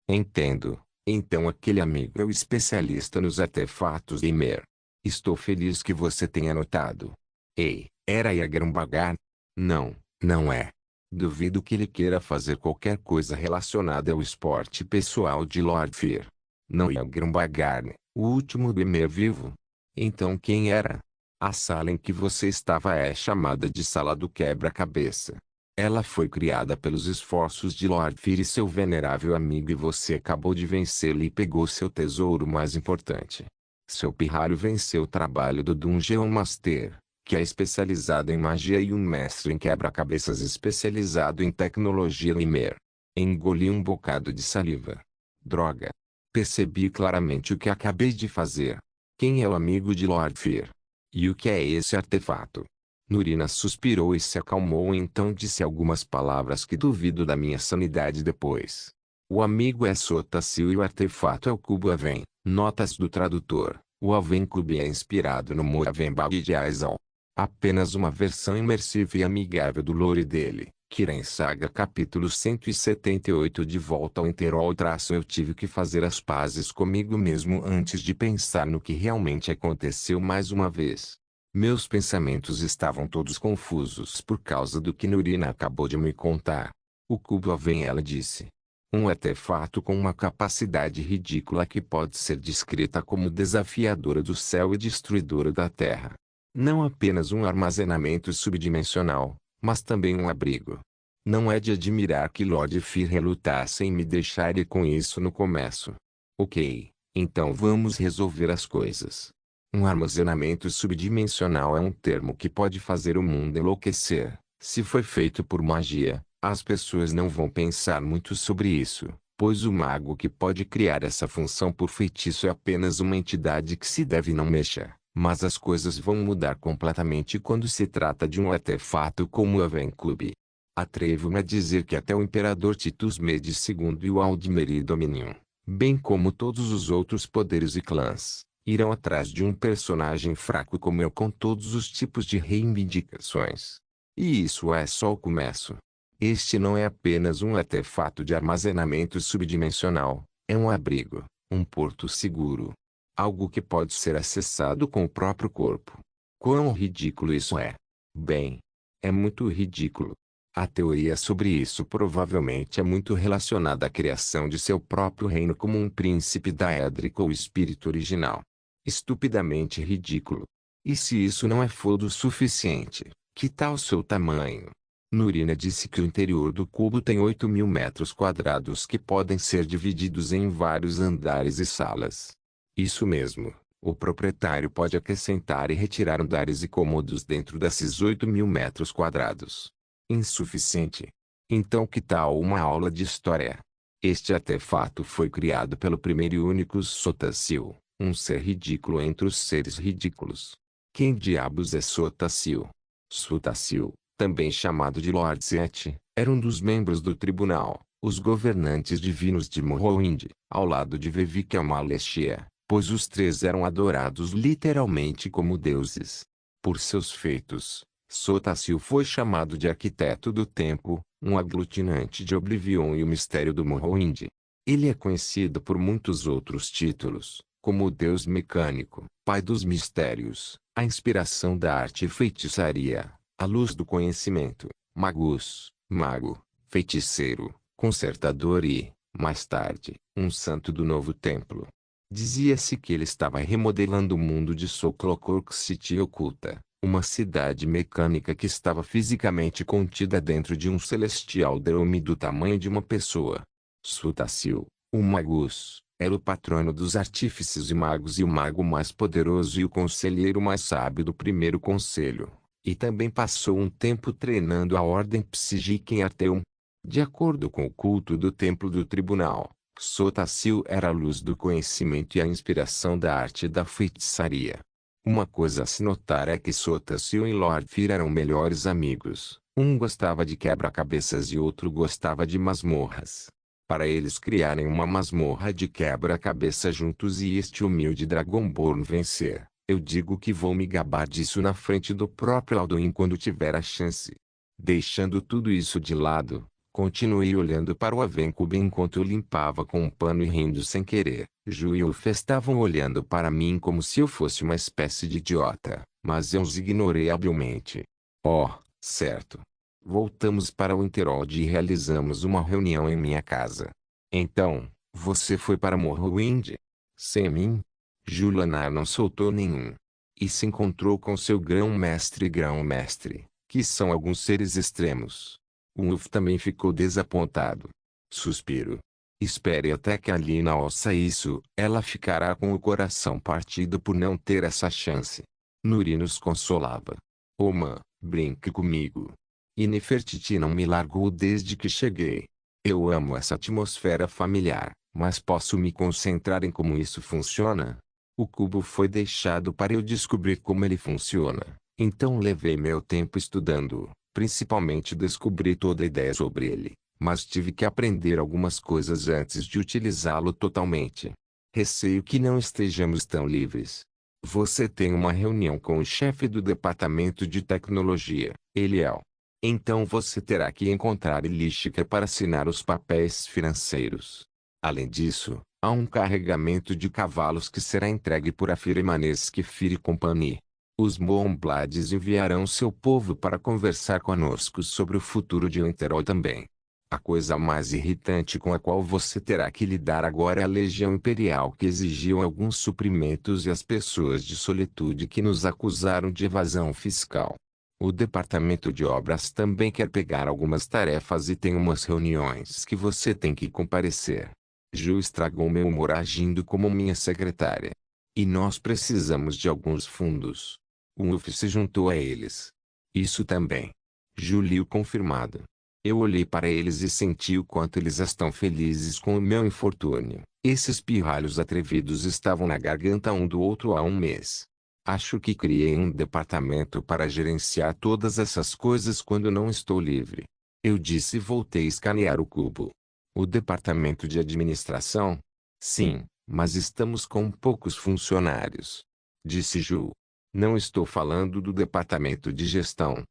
Entendo. Então aquele amigo é o especialista nos artefatos de Emer. Estou feliz que você tenha notado. Ei, era Yagrumbagar? Não, não é. Duvido que ele queira fazer qualquer coisa relacionada ao esporte pessoal de Lord Fire. Não Yagrumbagar, o último do Emer vivo? Então quem era? A sala em que você estava é chamada de Sala do Quebra-Cabeça. Ela foi criada pelos esforços de Lord Fire e seu venerável amigo e você acabou de vencê-lo e pegou seu tesouro mais importante. Seu pirralho venceu o trabalho do Dungeon Master, que é especializado em magia, e um mestre em quebra-cabeças especializado em tecnologia Limer. Engoli um bocado de saliva. Droga. Percebi claramente o que acabei de fazer. Quem é o amigo de Lord Fear? E o que é esse artefato? Nurina suspirou e se acalmou, e então disse algumas palavras que duvido da minha sanidade depois. O amigo é Sotacil e o artefato é o cubo Aven. Notas do tradutor. O Aven Cube é inspirado no Moraven Bag de Aizal. Apenas uma versão imersiva e amigável do lore dele. Kiren Saga capítulo 178. De volta ao Interol. Eu tive que fazer as pazes comigo mesmo antes de pensar no que realmente aconteceu mais uma vez. Meus pensamentos estavam todos confusos por causa do que Nurina acabou de me contar. O cubo Aven, ela disse. Um artefato com uma capacidade ridícula que pode ser descrita como desafiadora do céu e destruidora da terra. Não apenas um armazenamento subdimensional, mas também um abrigo. Não é de admirar que Lord Fear relutasse em me deixar ir com isso no começo. Ok, então vamos resolver as coisas. Um armazenamento subdimensional é um termo que pode fazer o mundo enlouquecer. Se foi feito por magia, as pessoas não vão pensar muito sobre isso, pois o mago que pode criar essa função por feitiço é apenas uma entidade que se deve não mexer. Mas as coisas vão mudar completamente quando se trata de um artefato como o Aven Cube. Atrevo-me a dizer que até o Imperador Titus Medes II e o Aldmeri Dominion, bem como todos os outros poderes e clãs, irão atrás de um personagem fraco como eu, com todos os tipos de reivindicações. E isso é só o começo. Este não é apenas um artefato de armazenamento subdimensional, é um abrigo, um porto seguro. Algo que pode ser acessado com o próprio corpo. Quão ridículo isso é! Bem, é muito ridículo. A teoria sobre isso provavelmente é muito relacionada à criação de seu próprio reino como um príncipe da Edric ou espírito original. Estupidamente ridículo. E se isso não é foda o suficiente, que tal seu tamanho? Nurina disse que o interior do cubo tem 8.000 metros quadrados que podem ser divididos em vários andares e salas. Isso mesmo, o proprietário pode acrescentar e retirar andares e cômodos dentro desses 8.000 metros quadrados. Insuficiente? Então que tal uma aula de história? Este artefato foi criado pelo primeiro e único Sotacil, um ser ridículo entre os seres ridículos. Quem diabos é Sotacil? Sotacil, também chamado de Lord Set, era um dos membros do tribunal, os governantes divinos de Morrowind, ao lado de Vivec e Malestia, pois os três eram adorados literalmente como deuses. Por seus feitos, Sotacil foi chamado de arquiteto do tempo, um aglutinante de Oblivion e o mistério do Morrowind. Ele é conhecido por muitos outros títulos, como o Deus Mecânico, Pai dos Mistérios, a inspiração da arte e feitiçaria, a luz do conhecimento, Magus, mago, feiticeiro, consertador e, mais tarde, um santo do novo templo. Dizia-se que ele estava remodelando o mundo de Soulcloak City oculta, uma cidade mecânica que estava fisicamente contida dentro de um celestial drome do tamanho de uma pessoa. Sotacil, o Magus, era o patrono dos artífices e magos e o mago mais poderoso e o conselheiro mais sábio do primeiro conselho, e também passou um tempo treinando a ordem psíquica em Arteum. De acordo com o culto do templo do tribunal, Sotacil era a luz do conhecimento e a inspiração da arte e da feitiçaria. Uma coisa a se notar é que Sotacil e Lord Fear eram melhores amigos. Um gostava de quebra-cabeças e outro gostava de masmorras. Para eles criarem uma masmorra de quebra-cabeça juntos e este humilde Dragonborn vencer, eu digo que vou me gabar disso na frente do próprio Alduin quando tiver a chance. Deixando tudo isso de lado, continuei olhando para o Avencube enquanto eu limpava com um pano e rindo sem querer. Ju e Uff estavam olhando para mim como se eu fosse uma espécie de idiota, mas eu os ignorei habilmente. Oh, certo. Voltamos para o Interod e realizamos uma reunião em minha casa. Então, você foi para Morrowind? Sem mim? Julanar não soltou nenhum. E se encontrou com seu grão-mestre e grão-mestre, que são alguns seres extremos. Uff também ficou desapontado. Suspiro. Espere até que a Lina ouça isso, ela ficará com o coração partido por não ter essa chance. Nuri nos consolava. Oma, brinque comigo. E Nefertiti não me largou desde que cheguei. Eu amo essa atmosfera familiar, mas posso me concentrar em como isso funciona? O cubo foi deixado para eu descobrir como ele funciona, então levei meu tempo estudando-o, principalmente descobri toda a ideia sobre ele, mas tive que aprender algumas coisas antes de utilizá-lo totalmente. Receio que não estejamos tão livres. Você tem uma reunião com o chefe do departamento de tecnologia, Eliel. Então você terá que encontrar Elística para assinar os papéis financeiros. Além disso, há um carregamento de cavalos que será entregue por Afirmanesque Fire Company. Os Moonblades enviarão seu povo para conversar conosco sobre o futuro de Winterol também. A coisa mais irritante com a qual você terá que lidar agora é a Legião Imperial que exigiu alguns suprimentos e as pessoas de Solitude que nos acusaram de evasão fiscal. O Departamento de Obras também quer pegar algumas tarefas e tem umas reuniões que você tem que comparecer. Ju estragou meu humor agindo como minha secretária. E nós precisamos de alguns fundos. O UF se juntou a eles. Isso também. Julio confirmado. Eu olhei para eles e senti o quanto eles estão felizes com o meu infortúnio. Esses pirralhos atrevidos estavam na garganta um do outro há um mês. Acho que criei um departamento para gerenciar todas essas coisas quando não estou livre. Eu disse e voltei a escanear o cubo. O departamento de administração? Sim, mas estamos com poucos funcionários. Disse Ju. Não estou falando do departamento de gestão.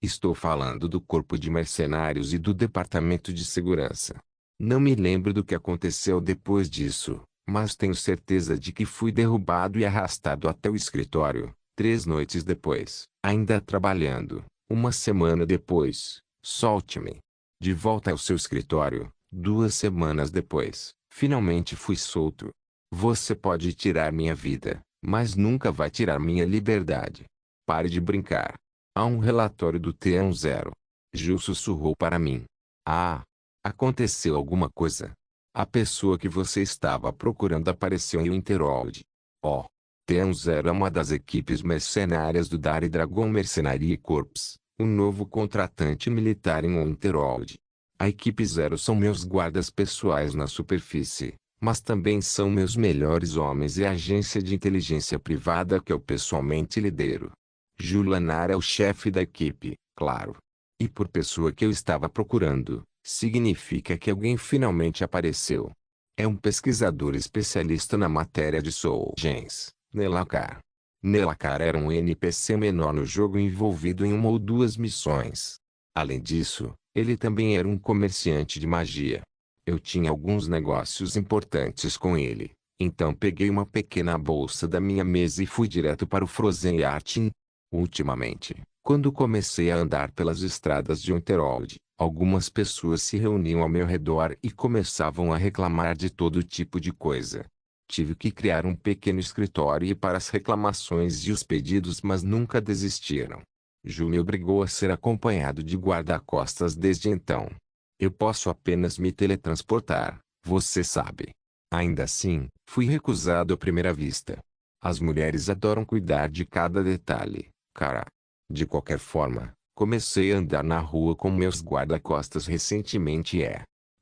Estou falando do corpo de mercenários e do departamento de segurança. Não me lembro do que aconteceu depois disso, mas tenho certeza de que fui derrubado e arrastado até o escritório, 3 noites depois, ainda trabalhando. Uma semana depois, solte-me. De volta ao seu escritório, 2 semanas depois, finalmente fui solto. Você pode tirar minha vida, mas nunca vai tirar minha liberdade. Pare de brincar. Há um relatório do T10. Ju sussurrou para mim. Ah! Aconteceu alguma coisa. A pessoa que você estava procurando apareceu em Winterhold. Oh! T10 é uma das equipes mercenárias do Dari Dragon Mercenary Corps, o novo contratante militar em Winterhold. A equipe 0 são meus guardas pessoais na superfície, mas também são meus melhores homens e a agência de inteligência privada que eu pessoalmente lidero. Julanar é o chefe da equipe, claro. E por pessoa que eu estava procurando, significa que alguém finalmente apareceu. É um pesquisador especialista na matéria de Soulgens, Nelakar. Nelakar era um NPC menor no jogo envolvido em 1 ou 2 missões. Além disso, ele também era um comerciante de magia. Eu tinha alguns negócios importantes com ele, então peguei uma pequena bolsa da minha mesa e fui direto para o Frozen Yachting. Ultimamente, quando comecei a andar pelas estradas de Winterhold, algumas pessoas se reuniam ao meu redor e começavam a reclamar de todo tipo de coisa. Tive que criar um pequeno escritório para as reclamações e os pedidos, mas nunca desistiram. Ju me obrigou a ser acompanhado de guarda-costas desde então. Eu posso apenas me teletransportar, você sabe. Ainda assim, fui recusado à primeira vista. As mulheres adoram cuidar de cada detalhe. Cara. De qualquer forma, comecei a andar na rua com meus guarda-costas recentemente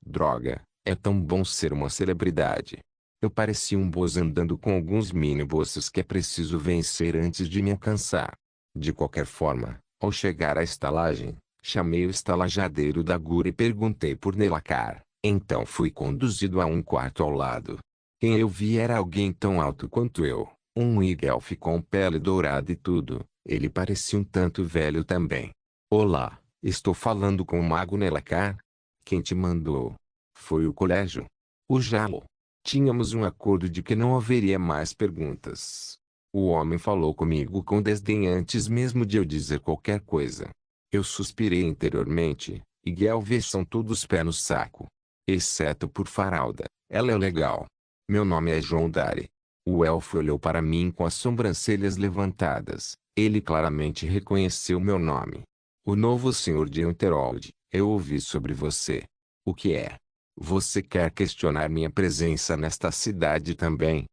droga, é tão bom ser uma celebridade. Eu parecia um boss andando com alguns mini-bosses que é preciso vencer antes de me alcançar. De qualquer forma, ao chegar à estalagem, chamei o estalajadeiro da Gura e perguntei por Nelakar, então fui conduzido a um quarto ao lado. Quem eu vi era alguém tão alto quanto eu, um Wig-Elf com pele dourada e tudo. Ele parecia um tanto velho também. Olá, estou falando com o mago Nelakar? Quem te mandou? Foi o colégio. O Jalo. Tínhamos um acordo de que não haveria mais perguntas. O homem falou comigo com desdém antes mesmo de eu dizer qualquer coisa. Eu suspirei interiormente, e Gelves são todos pé no saco. Exceto por Faralda, ela é legal. Meu nome é João Dari. O elfo olhou para mim com as sobrancelhas levantadas. Ele claramente reconheceu meu nome. O novo senhor de Winterhold, eu ouvi sobre você. O que é? Você quer questionar minha presença nesta cidade também?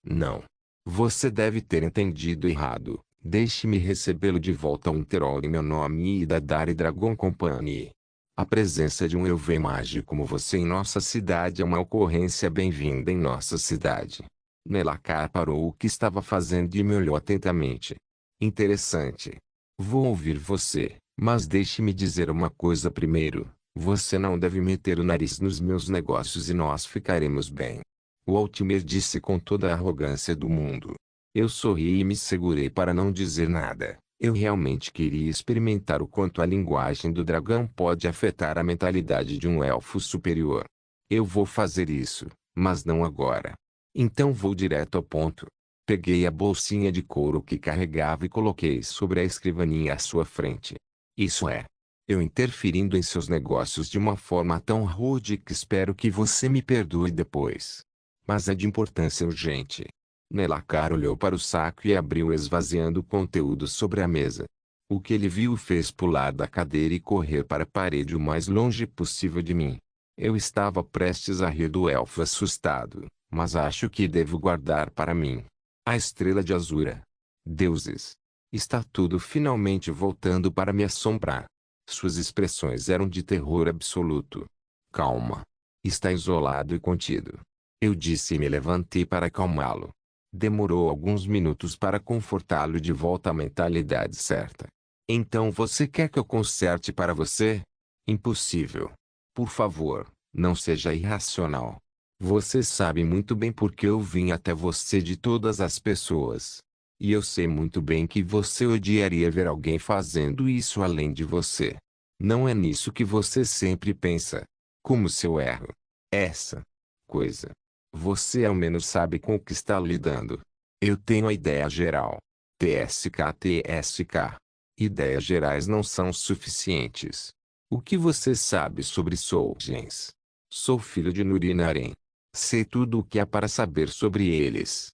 Não. Você deve ter entendido errado. Deixe-me recebê-lo de volta a Unterol em meu nome e da Dari Dragon Company. A presença de um elfo mágico como você em nossa cidade é uma ocorrência bem-vinda em nossa cidade. Melakar parou o que estava fazendo e me olhou atentamente. Interessante. Vou ouvir você, mas deixe-me dizer uma coisa primeiro. Você não deve meter o nariz nos meus negócios e nós ficaremos bem. O Altimer disse com toda a arrogância do mundo. Eu sorri e me segurei para não dizer nada. Eu realmente queria experimentar o quanto a linguagem do dragão pode afetar a mentalidade de um elfo superior. Eu vou fazer isso, mas não agora. Então vou direto ao ponto. Peguei a bolsinha de couro que carregava e coloquei sobre a escrivaninha à sua frente. Isso é, eu interferindo em seus negócios de uma forma tão rude que espero que você me perdoe depois. Mas é de importância urgente. Melakar olhou para o saco e abriu esvaziando o conteúdo sobre a mesa. O que ele viu o fez pular da cadeira e correr para a parede o mais longe possível de mim. Eu estava prestes a rir do elfo assustado, mas acho que devo guardar para mim. A estrela de Azura. Deuses. Está tudo finalmente voltando para me assombrar. Suas expressões eram de terror absoluto. Calma. Está isolado e contido. Eu disse e me levantei para acalmá-lo. Demorou alguns minutos para confortá-lo de volta à mentalidade certa. Então você quer que eu conserte para você? Impossível. Por favor, não seja irracional. Você sabe muito bem por que eu vim até você de todas as pessoas. E eu sei muito bem que você odiaria ver alguém fazendo isso além de você. Não é nisso que você sempre pensa. Como se eu erro. Essa coisa. Você ao menos sabe com o que está lidando. Eu tenho a ideia geral. TSK. Ideias gerais não são suficientes. O que você sabe sobre Solgens? Sou filho de Nurinaren. Sei tudo o que há para saber sobre eles.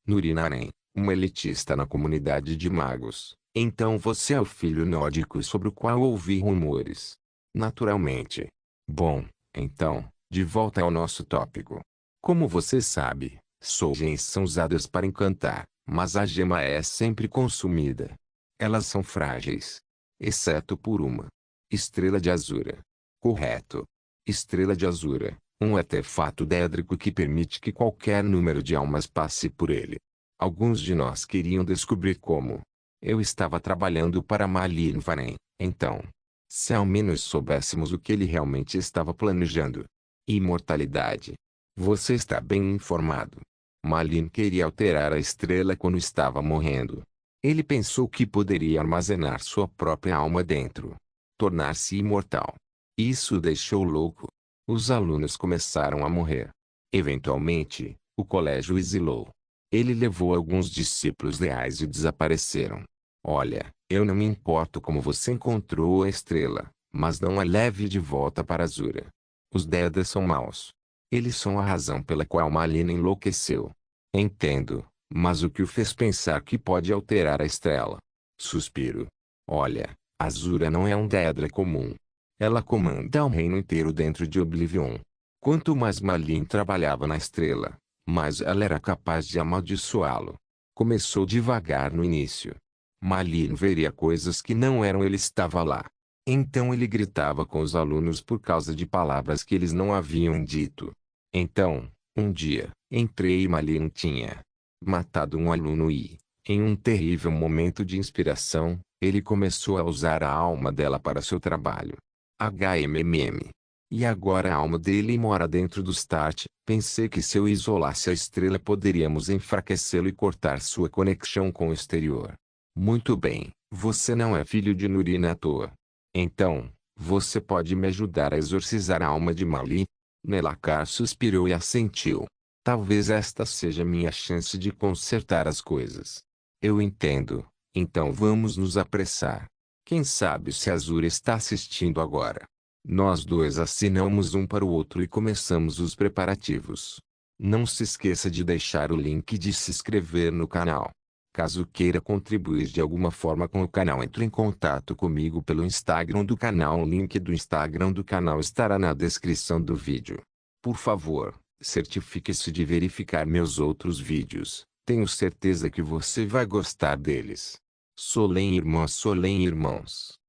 Nurinaren, uma elitista na comunidade de magos. Então você é o filho nórdico sobre o qual ouvi rumores. Naturalmente. Bom, então, de volta ao nosso tópico. Como você sabe, Solgens são usadas para encantar, mas a gema é sempre consumida. Elas são frágeis. Exceto por uma. Estrela de Azura. Correto. Estrela de Azura, um artefato dédrico que permite que qualquer número de almas passe por ele. Alguns de nós queriam descobrir como. Eu estava trabalhando para Malinvaren, então. Se ao menos soubéssemos o que ele realmente estava planejando. Imortalidade. Você está bem informado. Malin queria alterar a estrela quando estava morrendo. Ele pensou que poderia armazenar sua própria alma dentro. Tornar-se imortal. Isso o deixou louco. Os alunos começaram a morrer. Eventualmente, o colégio exilou. Ele levou alguns discípulos leais e desapareceram. Olha, eu não me importo como você encontrou a estrela, mas não a leve de volta para Azura. Os Dedas são maus. Eles são a razão pela qual Malina enlouqueceu. Entendo, mas o que o fez pensar que pode alterar a estrela? Suspiro. Olha, Azura não é um Dedra comum. Ela comanda o reino inteiro dentro de Oblivion. Quanto mais Malin trabalhava na estrela, mais ela era capaz de amaldiçoá-lo. Começou devagar no início. Malin veria coisas que não eram, ele estava lá. Então ele gritava com os alunos por causa de palavras que eles não haviam dito. Então, um dia, entrei e Malin tinha matado um aluno e, em um terrível momento de inspiração, ele começou a usar a alma dela para seu trabalho. HMMM. E agora a alma dele mora dentro do Start. Pensei que se eu isolasse a estrela poderíamos enfraquecê-lo e cortar sua conexão com o exterior. Muito bem, você não é filho de Nurina à toa. Então, você pode me ajudar a exorcizar a alma de Malin? Melakar suspirou e assentiu. Talvez esta seja minha chance de consertar as coisas. Eu entendo. Então vamos nos apressar. Quem sabe se Azura está assistindo agora. Nós dois assinamos um para o outro e começamos os preparativos. Não se esqueça de deixar o link de se inscrever no canal. Caso queira contribuir de alguma forma com o canal, entre em contato comigo pelo Instagram do canal. O link do Instagram do canal estará na descrição do vídeo. Por favor, certifique-se de verificar meus outros vídeos. Tenho certeza que você vai gostar deles. Solém irmãos.